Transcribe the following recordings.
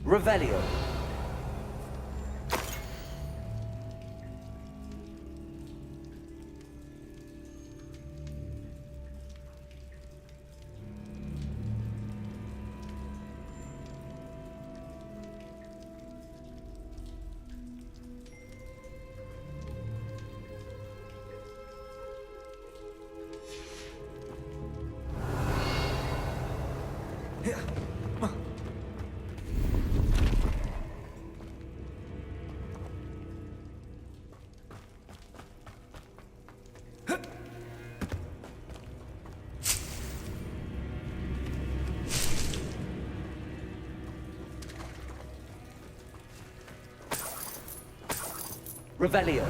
Revelio. Revelio.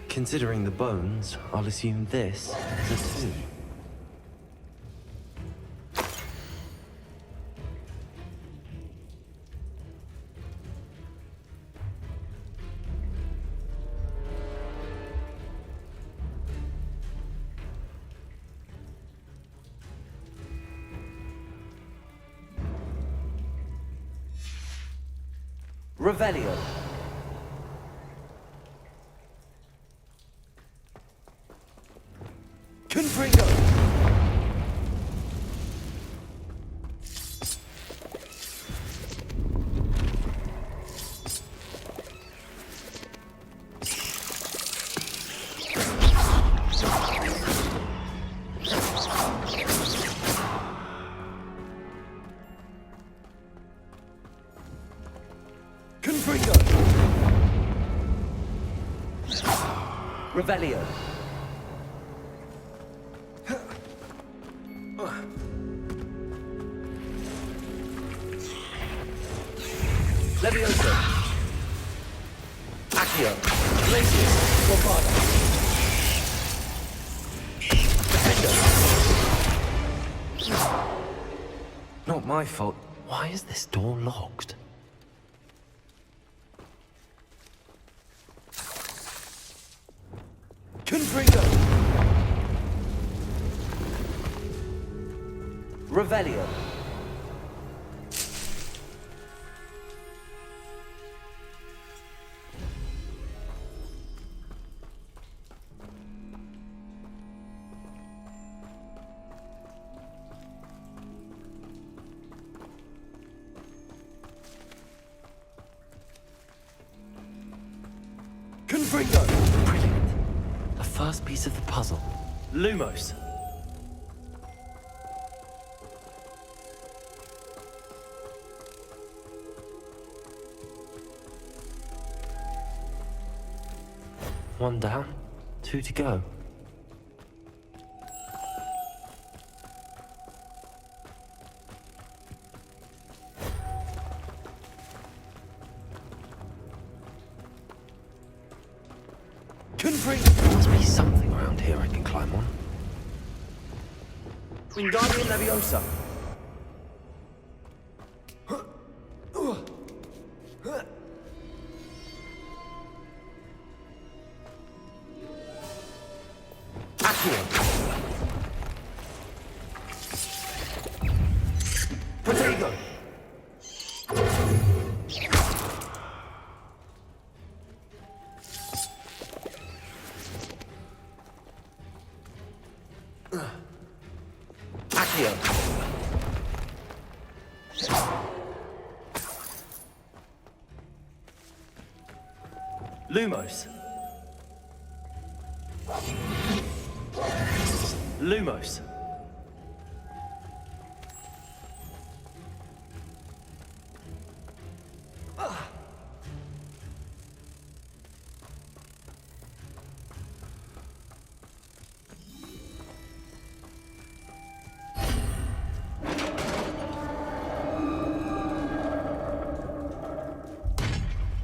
Considering the bones, I'll assume this is a tomb. Revelio. Confringo. Confringo. Revelio. Levioso. Accio. Glacius. Bombada. Defender. Not my fault. Why is this door locked? Confringo. Revelio. Confringo. Brilliant. The first piece of the puzzle. Lumos. One down, two to go. Confringo. There must be something around here I can climb on. Wingardium Leviosa. Accio. Protego. Accio. Lumos. Lumos.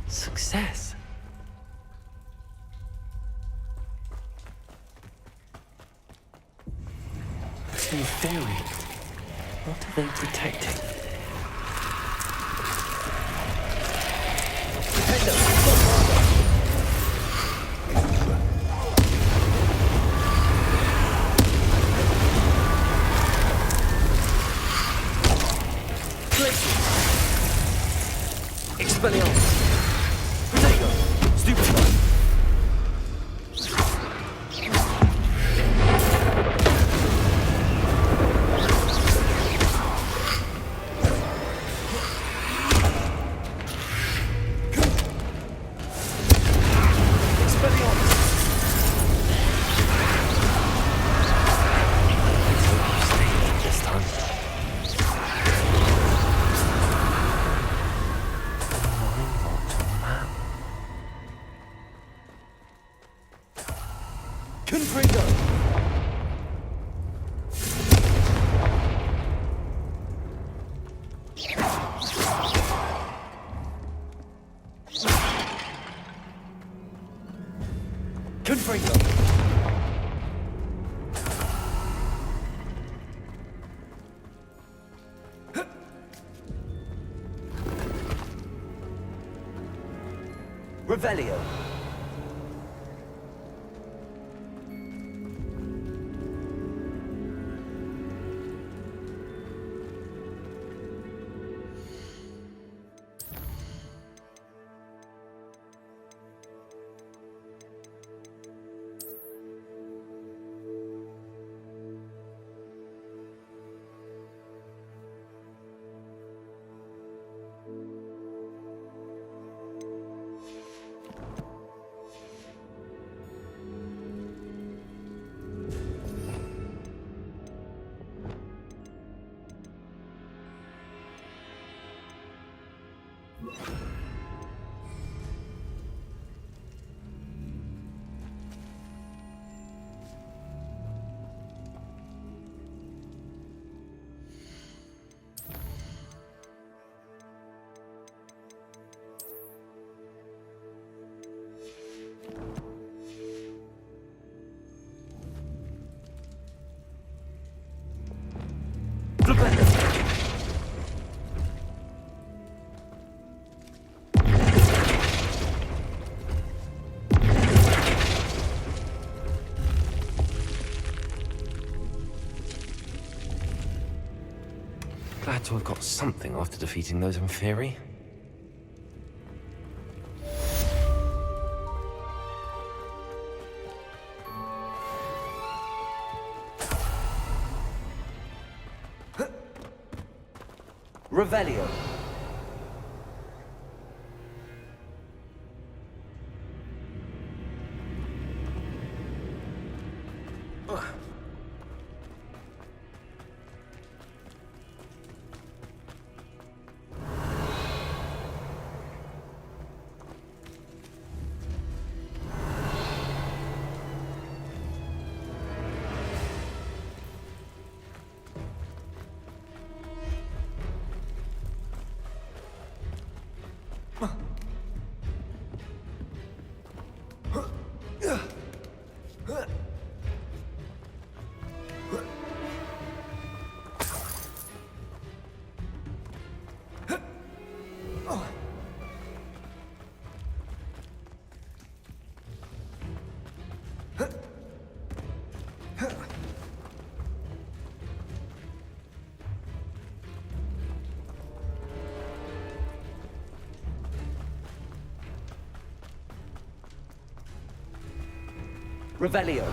Success. In theory, what are they protecting? Expelliarmus. Protego. Stupefy. This time. Confringo. Confringo. Revelio. Glad to have got something after defeating those in theory. Revelio. Revelio.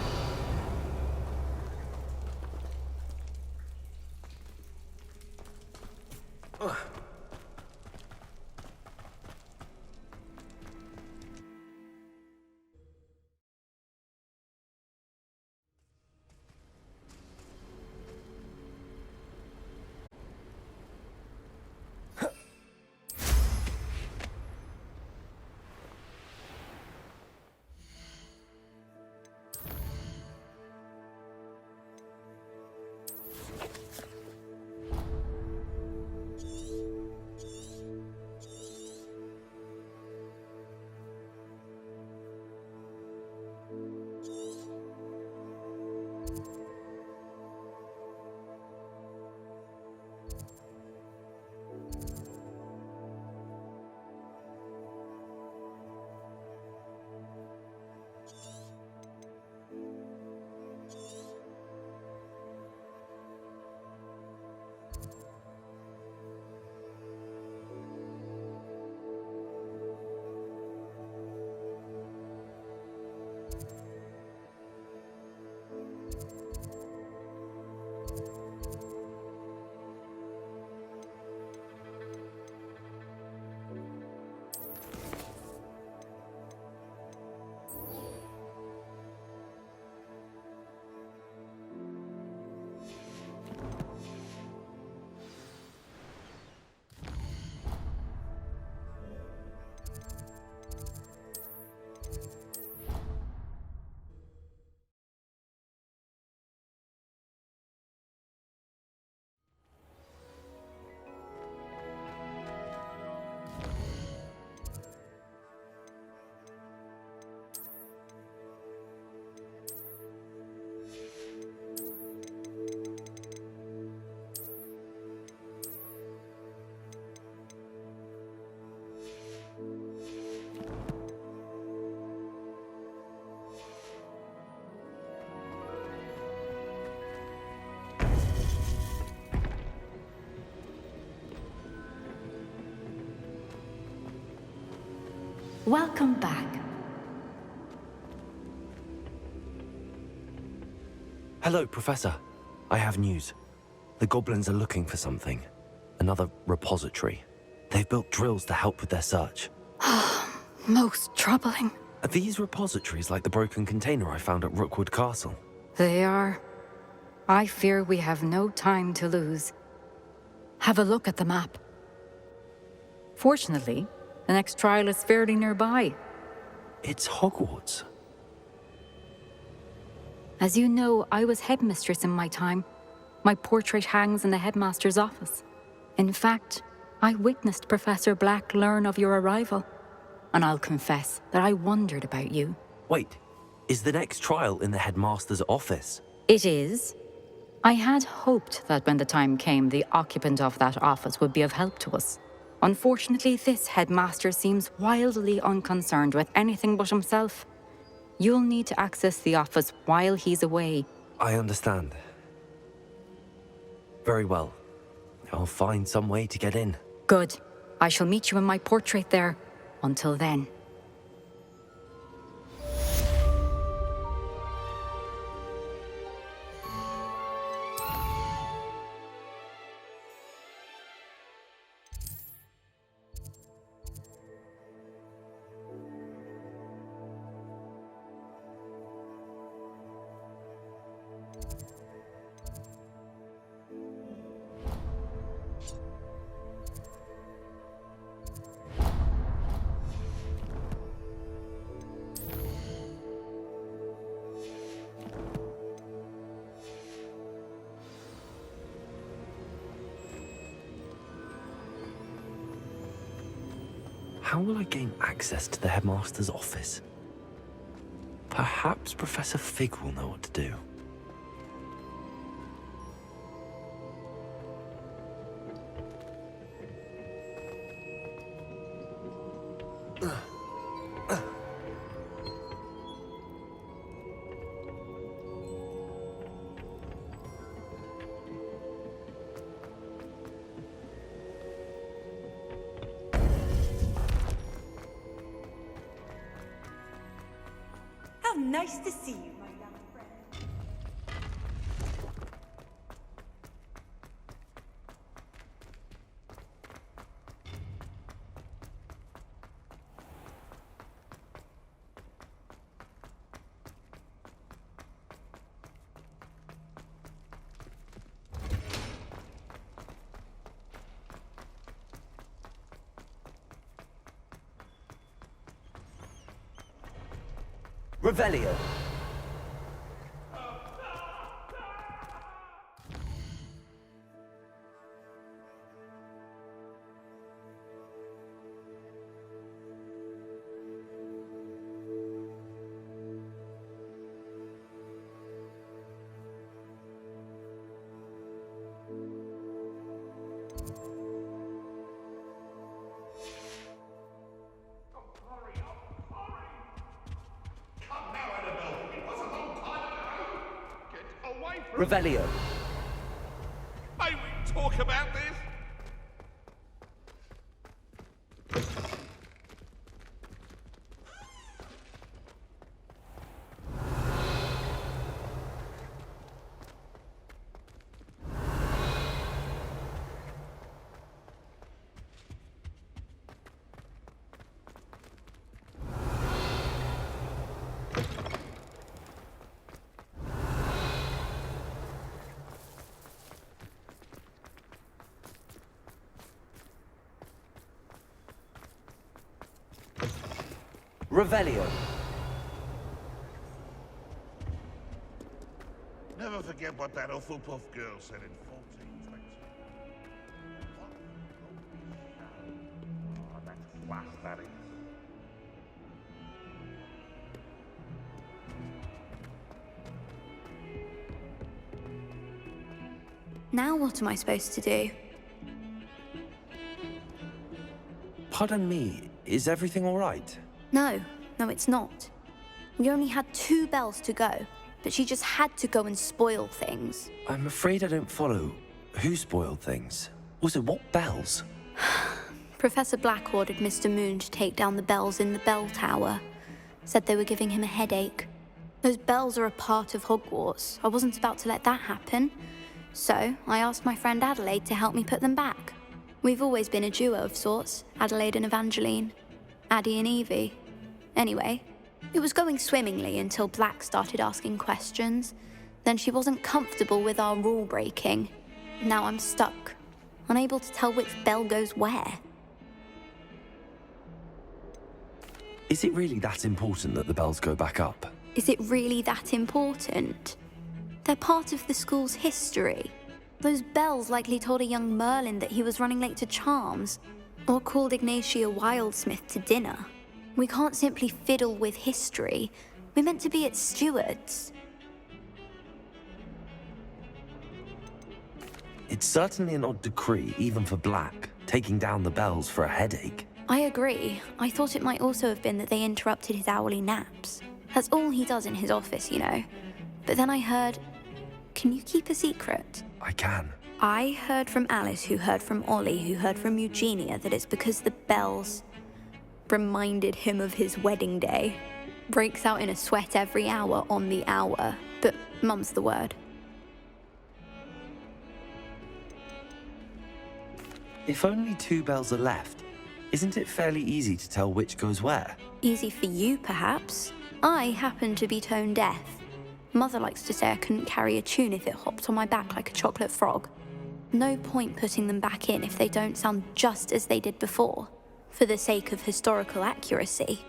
Welcome back. Hello, Professor. I have news. The goblins are looking for something. Another repository. They've built drills to help with their search. Most troubling. Are these repositories like the broken container I found at Rookwood Castle? They are. I fear we have no time to lose. Have a look at the map. Fortunately, the next trial is fairly nearby. It's Hogwarts. As you know, I was headmistress in my time. My portrait hangs in the headmaster's office. In fact, I witnessed Professor Black learn of your arrival. And I'll confess that I wondered about you. Wait, is the next trial in the headmaster's office? It is. I had hoped that when the time came, the occupant of that office would be of help to us. Unfortunately, this headmaster seems wildly unconcerned with anything but himself. You'll need to access the office while he's away. I understand. Very well. I'll find some way to get in. Good. I shall meet you in my portrait there. Until then. How will I gain access to the headmaster's office? Perhaps Professor Fig will know what to do. How nice to see you, my young friend. Revelio. Revelio. May we talk about this? Revelio. Never forget what that Hufflepuff girl said in 1420. Oh, that's class, that is. Now what am I supposed to do? Pardon me, is everything all right? No, it's not. We only had 2 bells to go, but she just had to go and spoil things. I'm afraid I don't follow. Who spoiled things? Also, what bells? Professor Black ordered Mr. Moon to take down the bells in the bell tower. Said they were giving him a headache. Those bells are a part of Hogwarts. I wasn't about to let that happen. So I asked my friend Adelaide to help me put them back. We've always been a duo of sorts, Adelaide and Evangeline. Addie and Evie. Anyway, it was going swimmingly until Black started asking questions. Then she wasn't comfortable with our rule breaking. Now I'm stuck, unable to tell which bell goes where. Is it really that important that the bells go back up? Is it really that important? They're part of the school's history. Those bells likely told a young Merlin that he was running late to Charms, or called Ignatia Wildsmith to dinner. We can't simply fiddle with history. We're meant to be its stewards. It's certainly an odd decree, even for Black, taking down the bells for a headache. I agree. I thought it might also have been that they interrupted his hourly naps. That's all he does in his office, you know. But then I heard... Can you keep a secret? I can. I heard from Alice, who heard from Ollie, who heard from Eugenia, that it's because the bells reminded him of his wedding day. Breaks out in a sweat every hour on the hour, but mum's the word. If only 2 bells are left, isn't it fairly easy to tell which goes where? Easy for you, perhaps. I happen to be tone deaf. Mother likes to say I couldn't carry a tune if it hopped on my back like a chocolate frog. No point putting them back in if they don't sound just as they did before, for the sake of historical accuracy.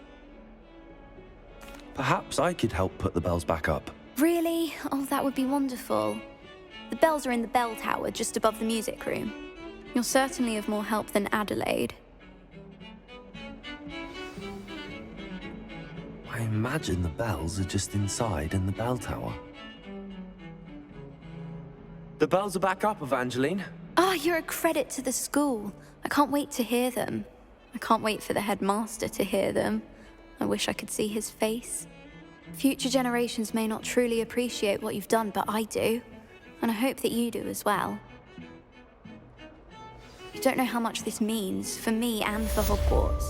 Perhaps I could help put the bells back up. Really? Oh, that would be wonderful. The bells are in the bell tower just above the music room. You're certainly of more help than Adelaide. I imagine the bells are just inside in the bell tower. The bells are back up, Evangeline. Ah, you're a credit to the school. I can't wait to hear them. I can't wait for the headmaster to hear them. I wish I could see his face. Future generations may not truly appreciate what you've done, but I do. And I hope that you do as well. You don't know how much this means for me and for Hogwarts.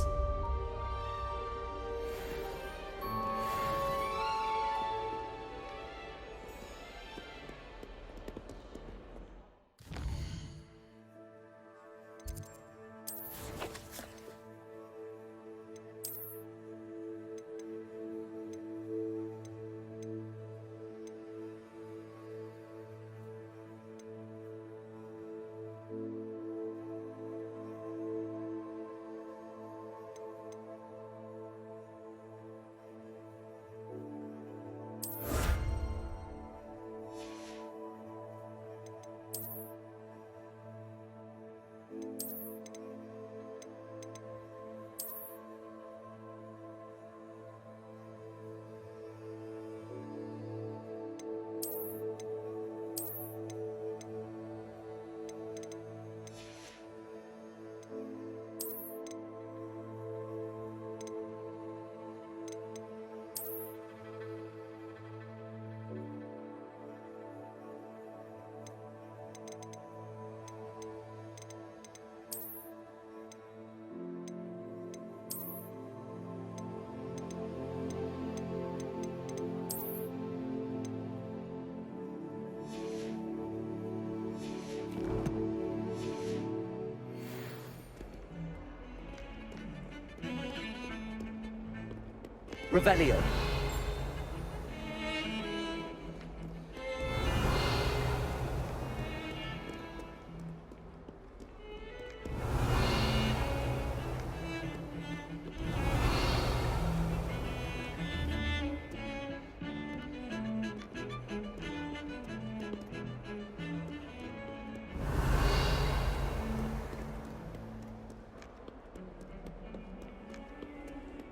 Revelio.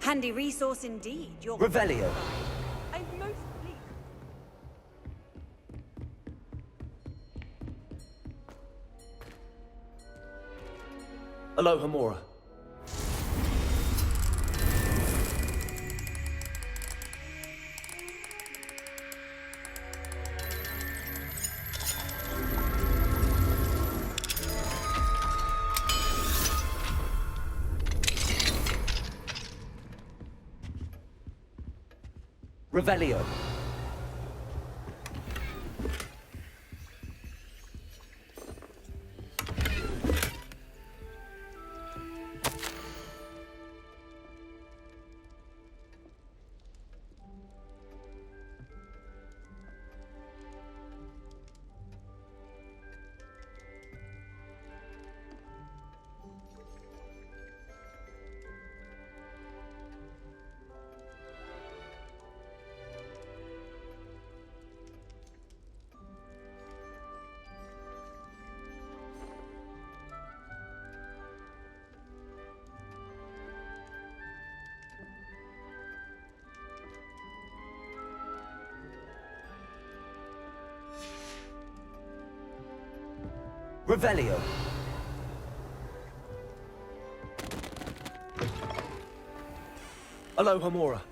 Handy resource indeed. You're Revelio. I'm most pleased. Aloha Mora. Revelio. Revelio. Aloha, Mora.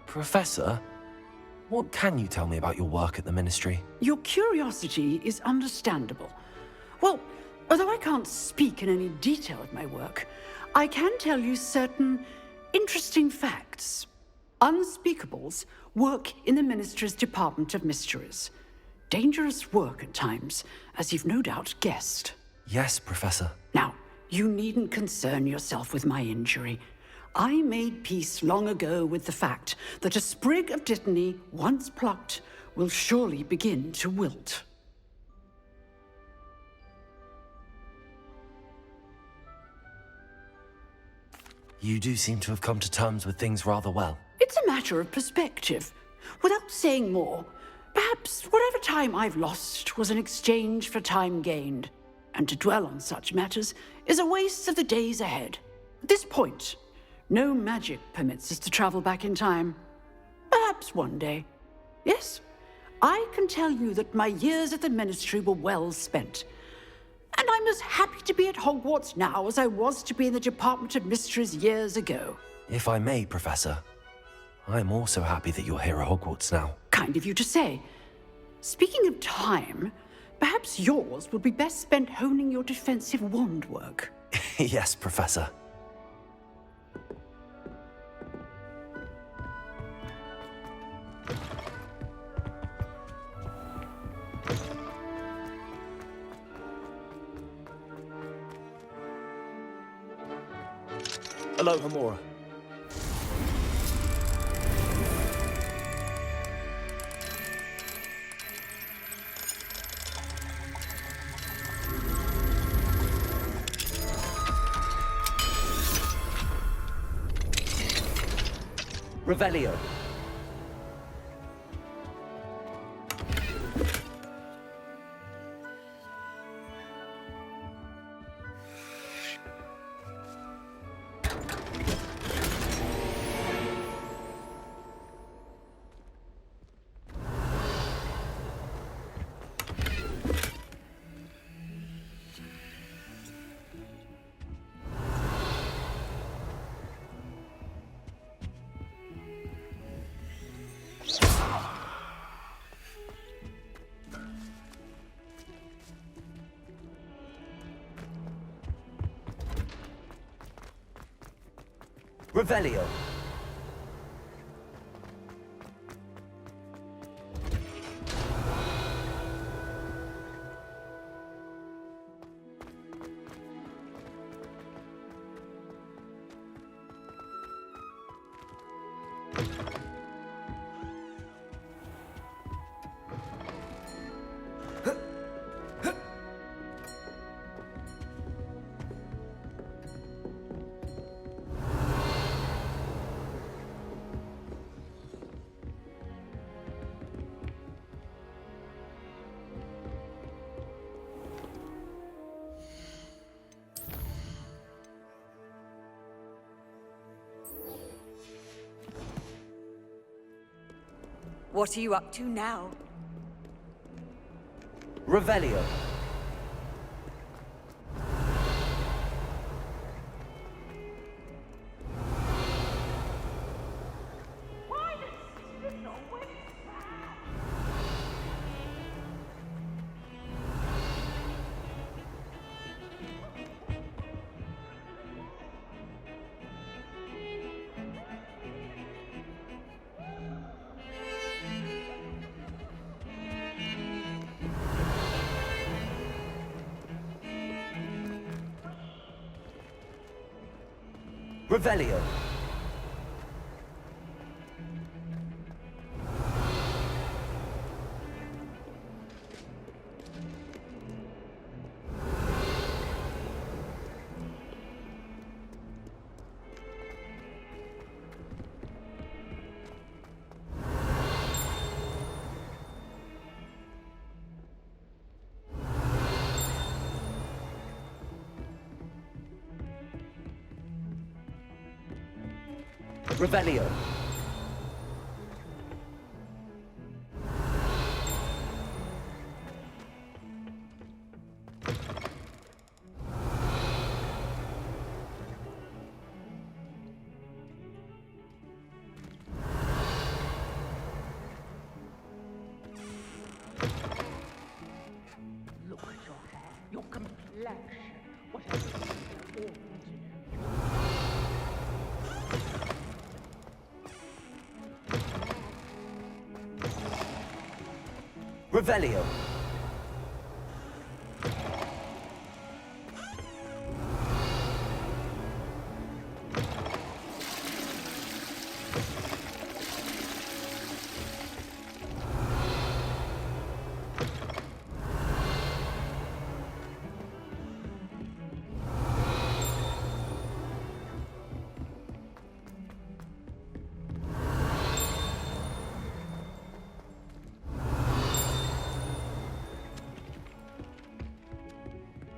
Professor, what can you tell me about your work at the Ministry? Your curiosity is understandable. Well, although I can't speak in any detail of my work, I can tell you certain interesting facts. Unspeakables work in the Ministry's Department of Mysteries. Dangerous work at times, as you've no doubt guessed. Yes, Professor. Now, you needn't concern yourself with my injury. I made peace long ago with the fact that a sprig of dittany, once plucked, will surely begin to wilt. You do seem to have come to terms with things rather well. It's a matter of perspective. Without saying more, perhaps whatever time I've lost was an exchange for time gained. And to dwell on such matters is a waste of the days ahead. At this point, no magic permits us to travel back in time. Perhaps one day. Yes, I can tell you that my years at the Ministry were well spent. And I'm as happy to be at Hogwarts now as I was to be in the Department of Mysteries years ago. If I may, Professor, I'm also happy that you're here at Hogwarts now. Kind of you to say. Speaking of time, perhaps yours would be best spent honing your defensive wand work. Yes, Professor. Aloha, Mora. Revelio. Revelio. What are you up to now? Revelio. Revelio. Revelio. Look at your hair, your complexion, whatever you ordered. Revelio.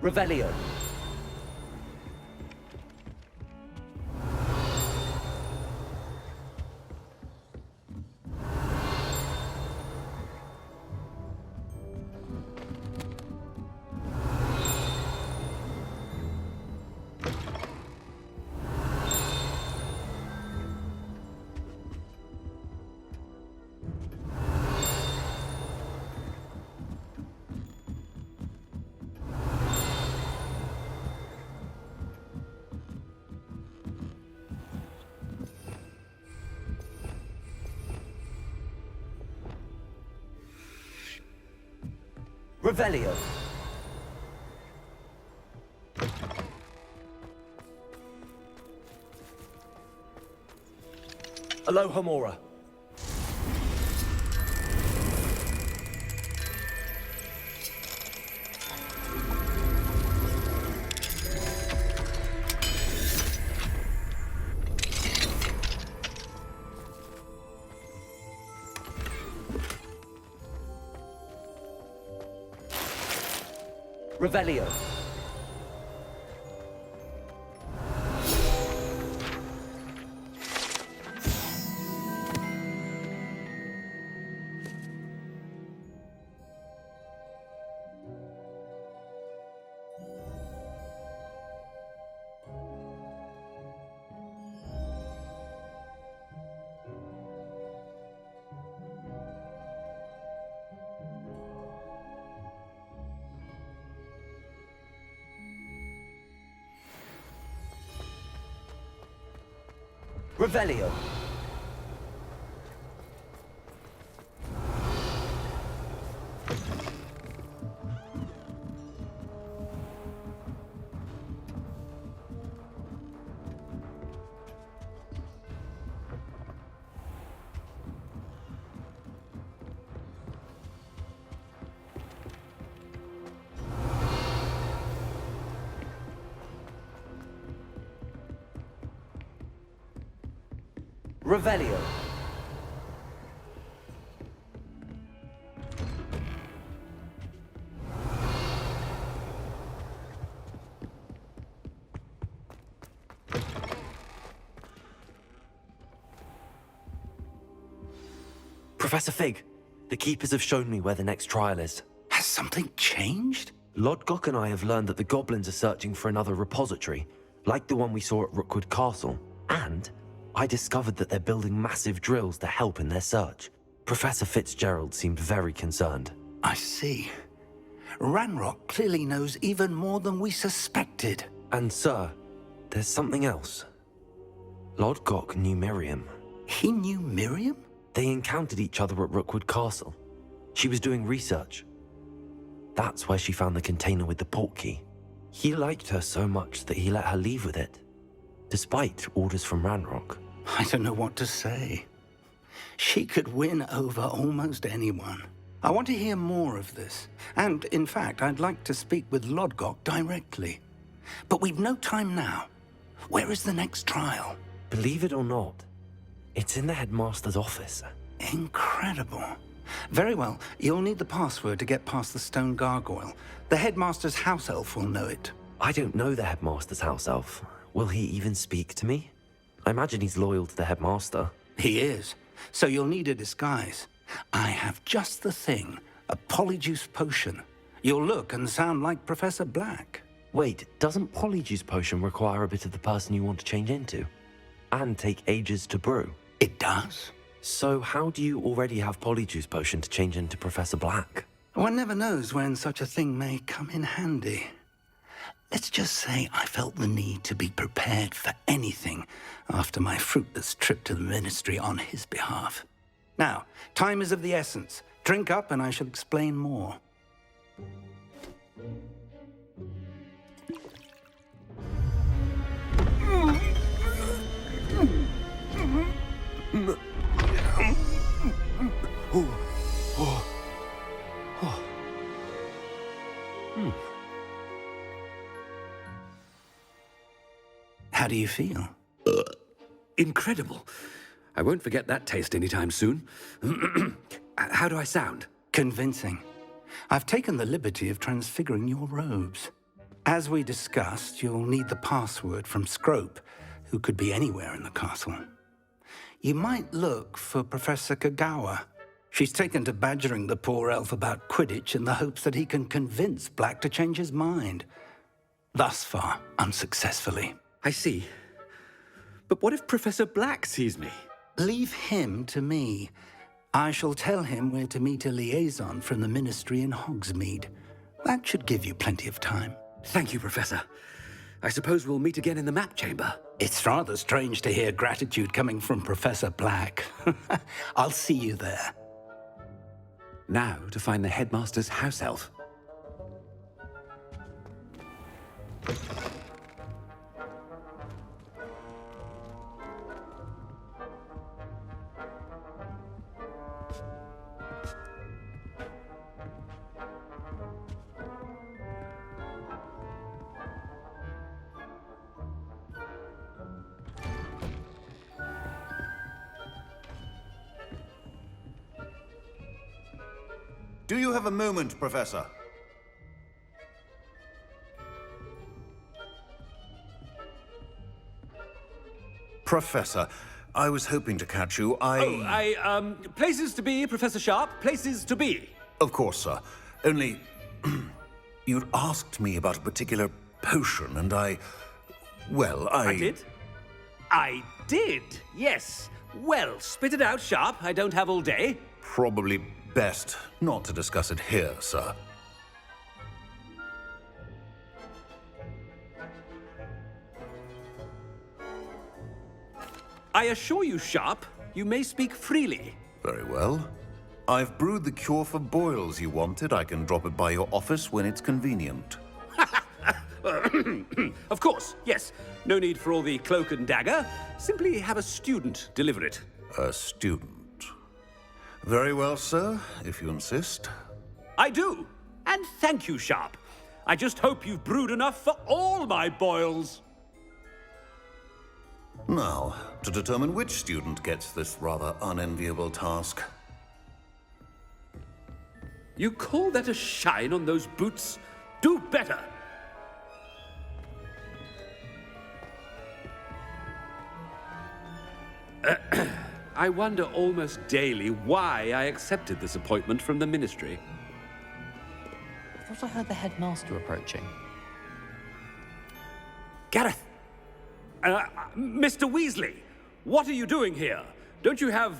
Revelio. Revelio. Aloha Mora. Revelio. Revelio. Revelio. Professor Fig, the Keepers have shown me where the next trial is. Has something changed? Lodgok and I have learned that the goblins are searching for another repository, like the one we saw at Rookwood Castle. And I discovered that they're building massive drills to help in their search. Professor Fitzgerald seemed very concerned. I see. Ranrock clearly knows even more than we suspected. And sir, there's something else. Lodgok knew Miriam. He knew Miriam? They encountered each other at Rookwood Castle. She was doing research. That's where she found the container with the portkey. He liked her so much that he let her leave with it, despite orders from Ranrock. I don't know what to say. She could win over almost anyone. I want to hear more of this. And, in fact, I'd like to speak with Lodgok directly. But we've no time now. Where is the next trial? Believe it or not, it's in the headmaster's office. Incredible. Very well. You'll need the password to get past the stone gargoyle. The headmaster's house elf will know it. I don't know the headmaster's house elf. Will he even speak to me? I imagine he's loyal to the headmaster. He is. So you'll need a disguise. I have just the thing. A polyjuice potion. You'll look and sound like Professor Black. Wait, doesn't Polyjuice Potion require a bit of the person you want to change into? And take ages to brew? It does. So how do you already have Polyjuice Potion to change into Professor Black? One never knows when such a thing may come in handy. Let's just say I felt the need to be prepared for anything after my fruitless trip to the Ministry on his behalf. Now, time is of the essence. Drink up and I shall explain more. How do you feel? Incredible. I won't forget that taste anytime soon. How do I sound? Convincing. I've taken the liberty of transfiguring your robes. As we discussed, you'll need the password from Scrope, who could be anywhere in the castle. You might look for Professor Kagawa. She's taken to badgering the poor elf about Quidditch in the hopes that he can convince Black to change his mind. Thus far, unsuccessfully. I see. But what if Professor Black sees me? Leave him to me. I shall tell him where to meet a liaison from the Ministry in Hogsmeade. That should give you plenty of time. Thank you, Professor. I suppose we'll meet again in the map chamber. It's rather strange to hear gratitude coming from Professor Black. I'll see you there. Now to find the headmaster's house elf. Do you have a moment, Professor? Professor, I was hoping to catch you. Places to be, Professor Sharp. Places to be. Of course, sir. Only, you'd asked me about a particular potion, and I did? I did, yes. Well, spit it out, Sharp. I don't have all day. Probably best not to discuss it here, sir. I assure you, Sharp, you may speak freely. Very well. I've brewed the cure for boils you wanted. I can drop it by your office when it's convenient. Of course, yes. No need for all the cloak and dagger. Simply have a student deliver it. A student. Very well, sir, if you insist. I do. And thank you, Sharp. I just hope you've brewed enough for all my boils. Now, to determine which student gets this rather unenviable task. You call that a shine on those boots? Do better. I wonder almost daily why I accepted this appointment from the Ministry. thought I heard the headmaster approaching. Gareth! Mr. Weasley, what are you doing here? Don't you have,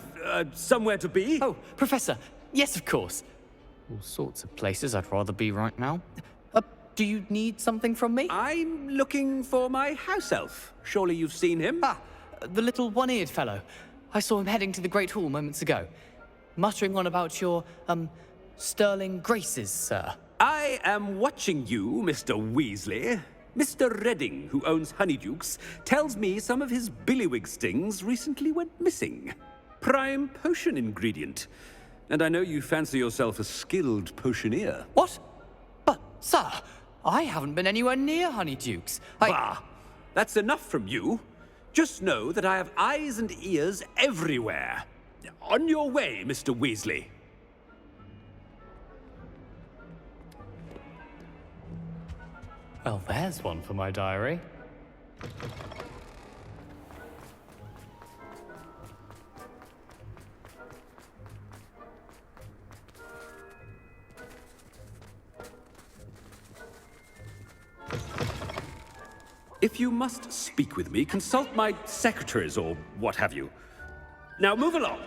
somewhere to be? Oh, Professor, yes, of course. All sorts of places I'd rather be right now. Do you need something from me? I'm looking for my house elf. Surely you've seen him? Ah, the little one-eared fellow. I saw him heading to the Great Hall moments ago, muttering on about your, sterling graces, sir. I am watching you, Mr. Weasley. Mr. Redding, who owns Honeydukes, tells me some of his billywig stings recently went missing. Prime potion ingredient. And I know you fancy yourself a skilled potioneer. What? But, sir, I haven't been anywhere near Honeydukes. Bah! That's enough from you. Just know that I have eyes and ears everywhere. On your way, Mr. Weasley. Well, there's one for my diary. If you must speak with me, consult my secretaries or what have you. Now move along.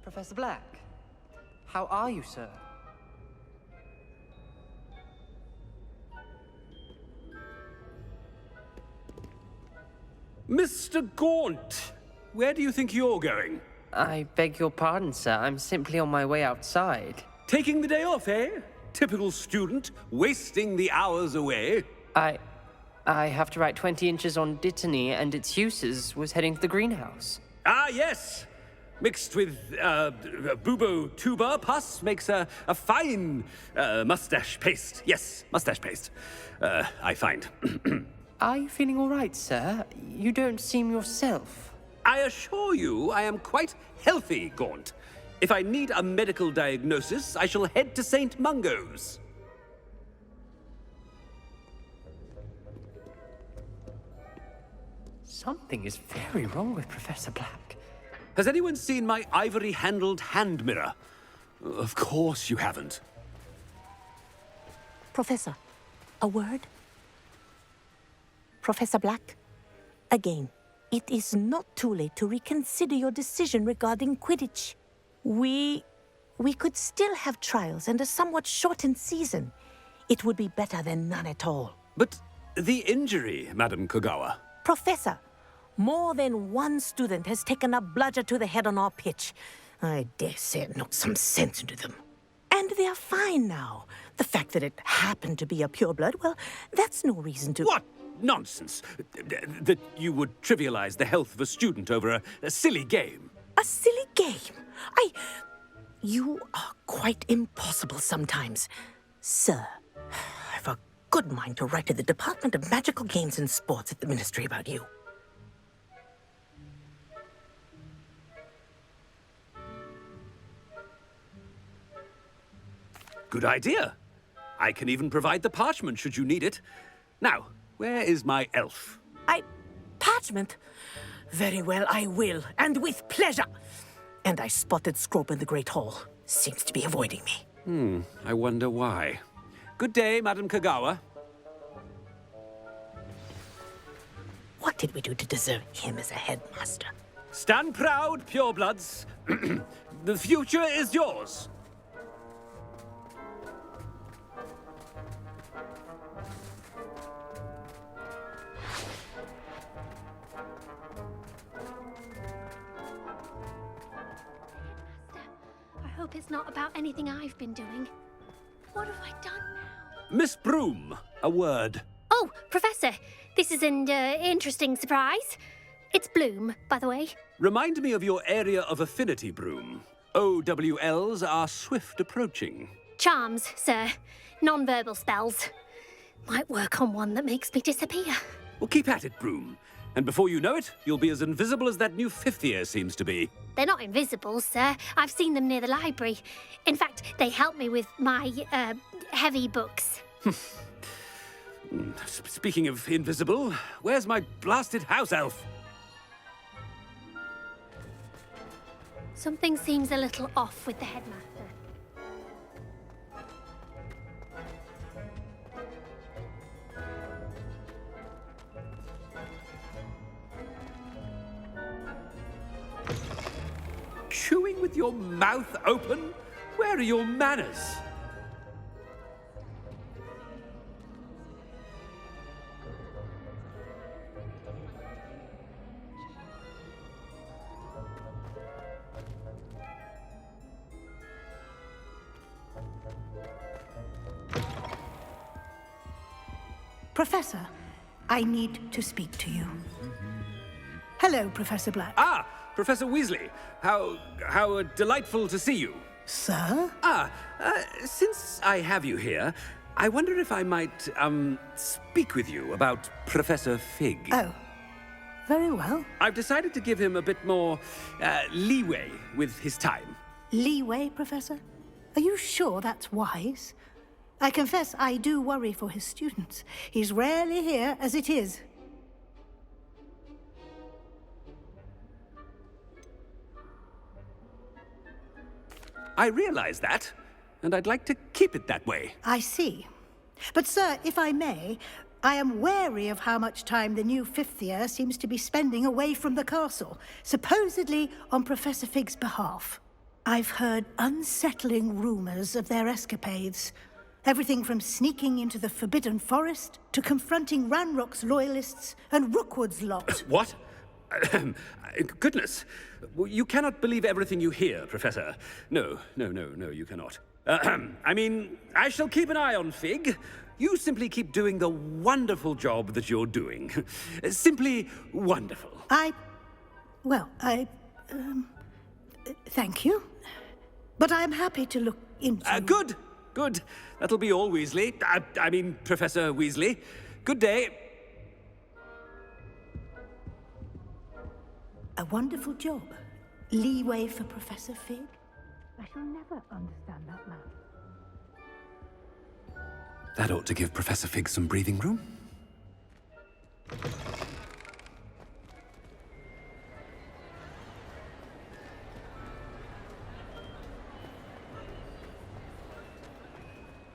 Professor Black, how are you, sir? Mr. Gaunt, where do you think you're going? I beg your pardon, sir. I'm simply on my way outside. Taking the day off, eh? Typical student, wasting the hours away. I have to write 20 inches on Dittany and its uses. Was heading to the greenhouse. Ah, yes. Mixed with bubo tuber pus makes a fine mustache paste. Yes, mustache paste. I find. Are you feeling all right, sir? You don't seem yourself. I assure you I am quite healthy, Gaunt. If I need a medical diagnosis, I shall head to St. Mungo's. Something is very wrong with Professor Black. Has anyone seen my ivory-handled hand mirror? Of course you haven't. Professor, a word? Professor Black, again, it is not too late to reconsider your decision regarding Quidditch. We could still have trials and a somewhat shortened season. It would be better than none at all. But the injury, Madam Kogawa. Professor, more than one student has taken a bludger to the head on our pitch. I dare say it knocked some sense into them. And they are fine now. The fact that it happened to be a pureblood, well, that's no reason to... What nonsense! That you would trivialize the health of a student over a silly game. A silly game? You are quite impossible sometimes. Sir, I've a good mind to write to the Department of Magical Games and Sports at the Ministry about you. Good idea. I can even provide the parchment should you need it. Now, where is my elf? Parchment? Very well, I will, and with pleasure. And I spotted Scrope in the Great Hall. Seems to be avoiding me. I wonder why. Good day, Madam Kogawa. What did we do to deserve him as a headmaster? Stand proud, purebloods. The future is yours. I hope it's not about anything I've been doing. What have I done now? Miss Broom, a word. Oh, Professor, this is an interesting surprise. It's Bloom, by the way. Remind me of your area of affinity, Broom. OWLs are swift approaching. Charms, sir. Non-verbal spells. Might work on one that makes me disappear. Well, keep at it, Broom. And before you know it, you'll be as invisible as that new fifth year seems to be. They're not invisible, sir. I've seen them near the library. In fact, they help me with my, heavy books. Speaking of invisible, where's my blasted house elf? Something seems a little off with the headmaster. Chewing with your mouth open? Where are your manners? Professor, I need to speak to you. Hello, Professor Black. Ah, Professor Weasley. How delightful to see you. Sir? Since I have you here, I wonder if I might, speak with you about Professor Fig. Oh, very well. I've decided to give him a bit more, leeway with his time. Leeway, Professor? Are you sure that's wise? I confess I do worry for his students. He's rarely here as it is. I realize that, and I'd like to keep it that way. I see. But, sir, if I may, I am wary of how much time the new fifth year seems to be spending away from the castle, supposedly on Professor Fig's behalf. I've heard unsettling rumors of their escapades. Everything from sneaking into the Forbidden Forest to confronting Ranrock's loyalists and Rookwood's lot. What? Goodness. You cannot believe everything you hear, Professor. No, you cannot. I mean, I shall keep an eye on Fig. You simply keep doing the wonderful job that you're doing. Simply wonderful. Thank you. But I'm happy to look into... Good. That'll be all, Weasley. I mean, Professor Weasley. Good day. A wonderful job. Leeway for Professor Fig? I shall never understand that man. That ought to give Professor Fig some breathing room.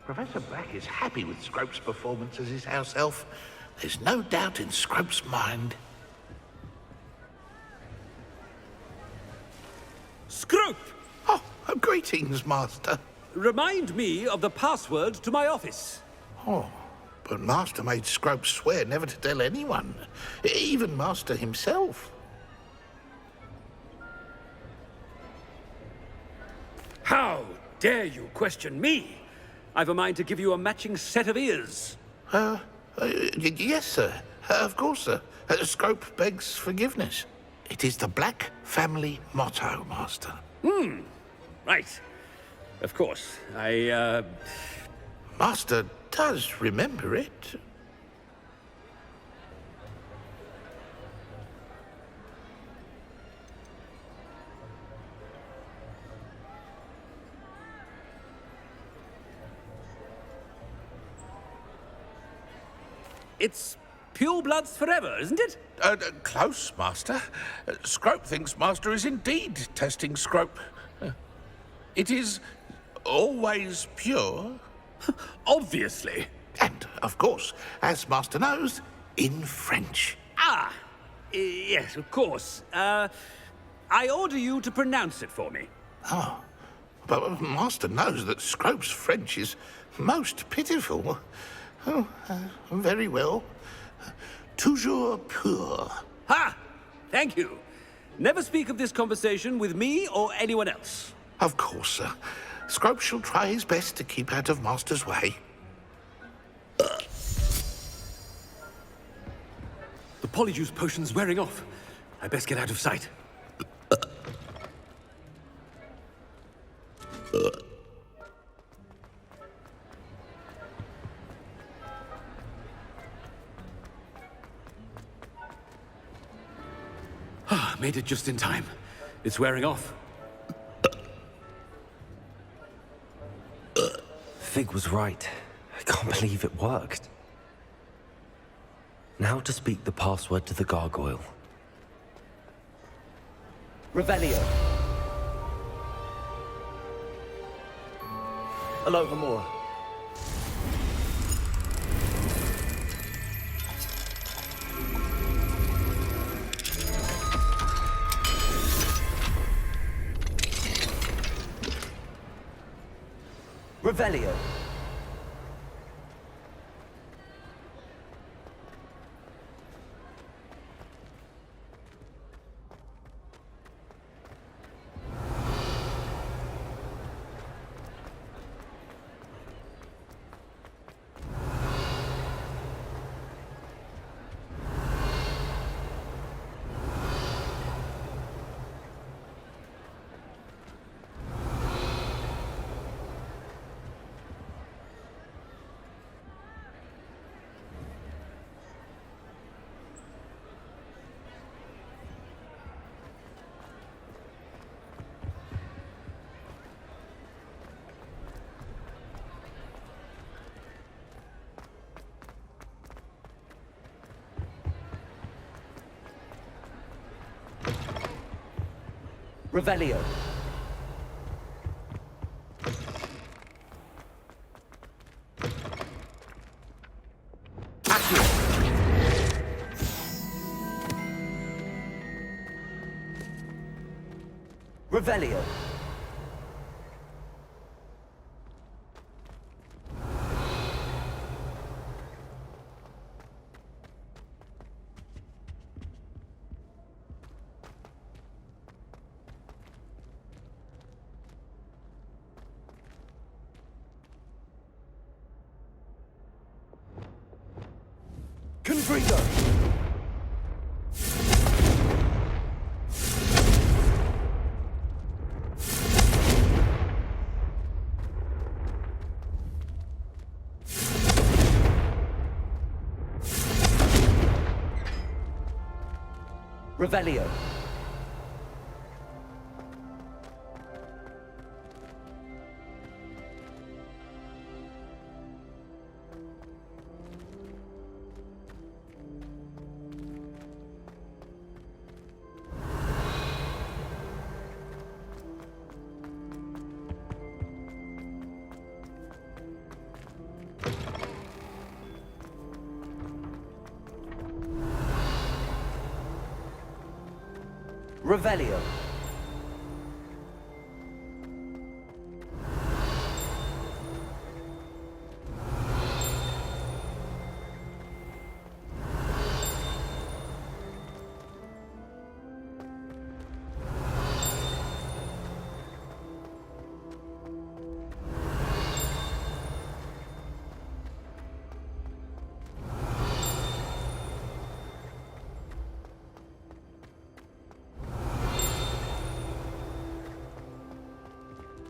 Professor Black is happy with Scrope's performance as his house elf. There's no doubt in Scrope's mind. Scrope! Oh, greetings, Master. Remind me of the password to my office. Oh, but Master made Scrope swear never to tell anyone, even Master himself. How dare you question me? I've a mind to give you a matching set of ears. Yes, sir. Of course, sir. Scrope begs forgiveness. It is the Black family motto, Master. Right. Of course. Master does remember it. It's pure bloods forever, isn't it? Close, Master. Scrope thinks Master is indeed testing Scrope. It is always pure. Obviously. And, of course, as Master knows, in French. Yes, of course. I order you to pronounce it for me. Oh, but Master knows that Scrope's French is most pitiful. Oh, very well. Toujours pur. Ha! Thank you. Never speak of this conversation with me or anyone else. Of course, sir. Scrope shall try his best to keep out of Master's way. The polyjuice potion's wearing off. I best get out of sight. Made it just in time. It's wearing off. Fig was right. I can't believe it worked. Now to speak the password to the gargoyle. Revelio. Alohomora. Revelio. Revelio. Revelio. Gryffindor. Revelio. Revelio.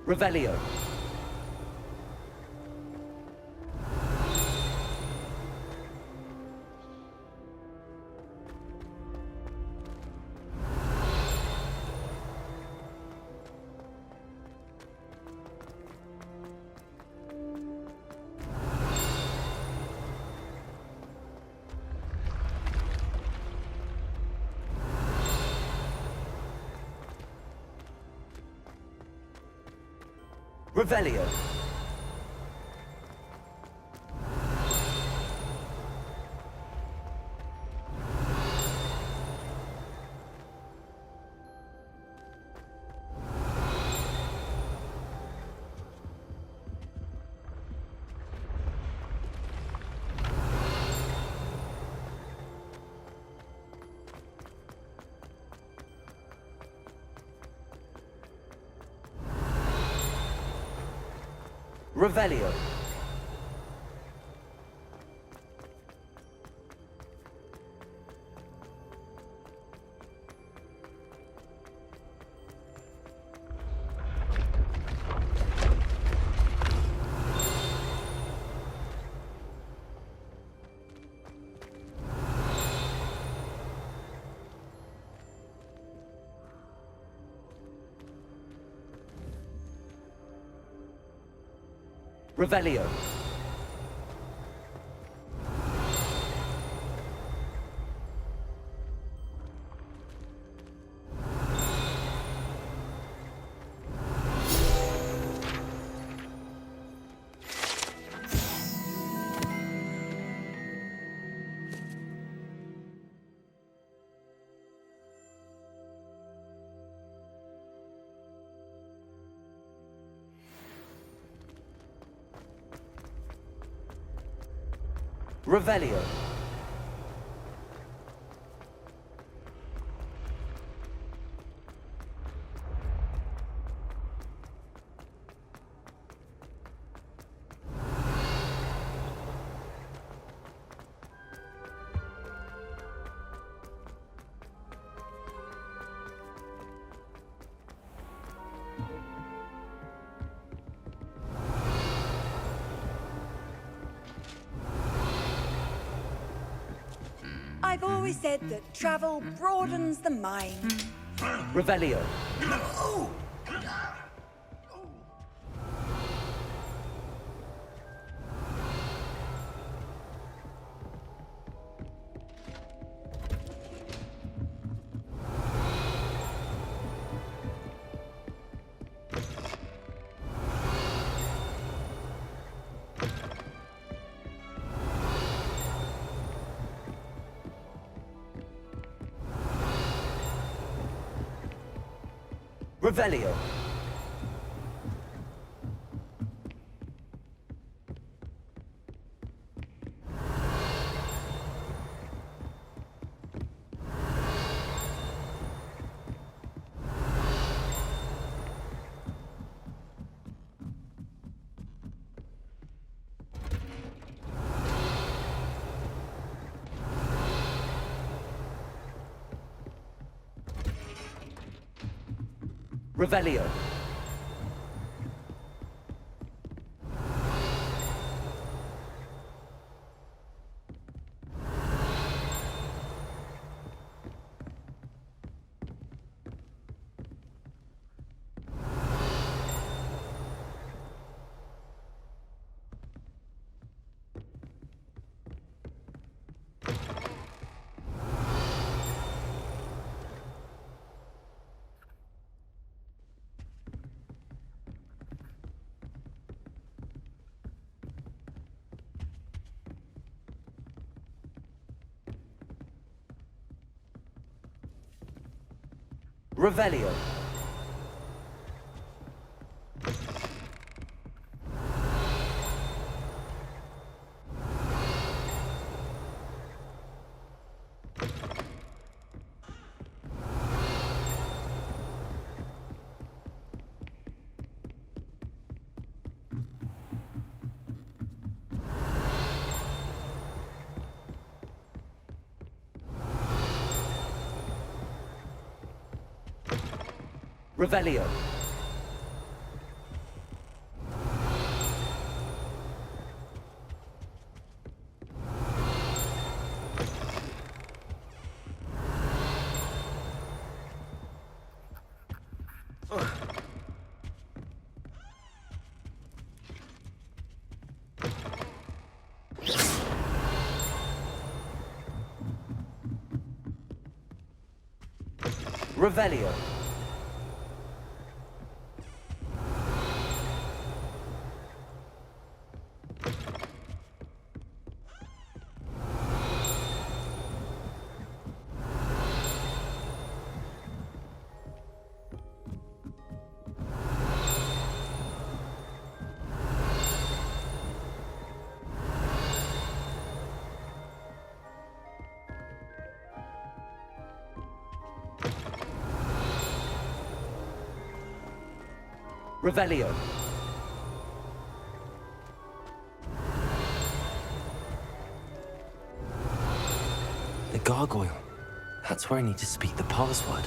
Revelio. Revelio. Revelio. Revelio. Revelio. I've always said that travel broadens the mind. Revelio. No! Revelio. Revelio. Revelio. Revelio. Revelio. Revelio. The gargoyle. That's where I need to speak the password.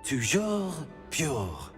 Toujours pure.